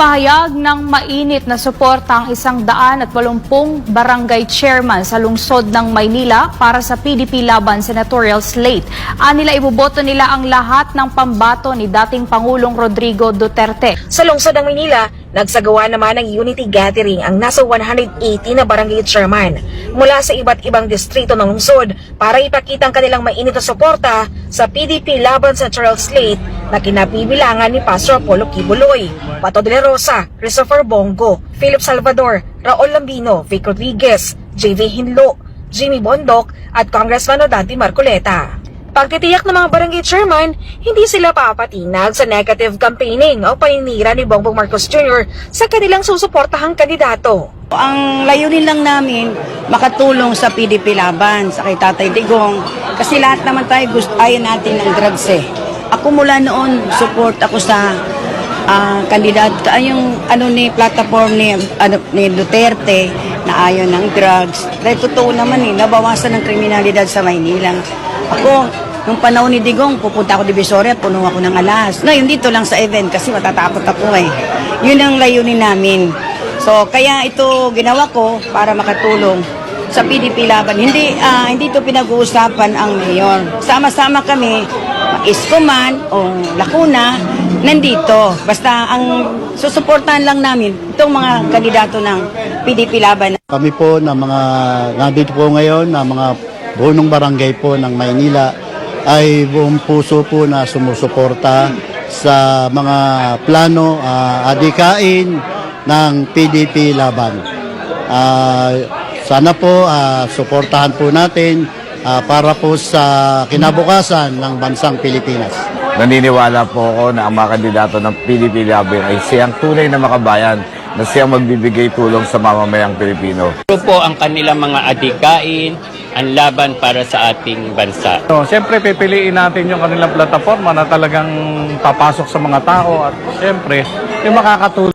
Nagpahayag ng mainit na suporta ang 180 barangay chairman sa lungsod ng Maynila para sa PDP laban senatorial slate. Anila iboboto nila ang lahat ng pambato ni dating Pangulong Rodrigo Duterte. Sa lungsod ng Maynila, nagsagawa naman ng unity gathering ang nasa 180 na barangay chairman mula sa iba't ibang distrito ng lungsod para ipakita ang kanilang mainit na suporta sa PDP laban senatorial slate na kinabibilangan ni Pastor Apollo Kibuloy, Pato de la Rosa, Christopher Bongo, Philip Salvador, Raul Lambino, Vic Rodriguez, JV Hinlo, Jimmy Bondok at Congressman Rodante Marcoleta. Pagtitiyak ng mga barangay chairman, hindi sila papatinag sa negative campaigning o paninira ni Bongbong Marcos Jr. sa kanilang susuportahang kandidato. Ang layunin lang namin, makatulong sa PDP laban sa kay Tatay Digong kasi lahat naman tayo ayaw natin ng drugs eh. Ako mula noon, support ako sa kandidato, yung platform ni Duterte na ayaw ng drugs. Dahil totoo naman nabawasan ng kriminalidad sa Maynila. Ako, nung panahon ni Digong, pupunta ako di Visoria, puno ako ng alas. Ngayon dito lang sa event kasi matatakot ako eh. Yun ang layunin namin. So, kaya ito ginawa ko para makatulong sa PDP laban. Hindi ito pinag-uusapan ang mayor. Sama-sama kami, Isko man o Lacuna, nandito. Basta ang susuportahan lang namin itong mga kandidato ng PDP laban. Kami po na mga nandito po ngayon na mga bunong barangay po ng Maynila ay buong puso po na sumusuporta sa mga plano adikain ng PDP laban. Sana po suportahan po natin para po sa kinabukasan ng bansang Pilipinas. Naniniwala po ako na ang mga kandidato ng PDP laban ay siyang tunay na makabayan na siyang magbibigay tulong sa mamamayang Pilipino. Ito po ang kanilang mga adikain, ang laban para sa ating bansa. So, siyempre, pipiliin natin yung kanilang plataforma na talagang papasok sa mga tao at siyempre, yung makakatulong.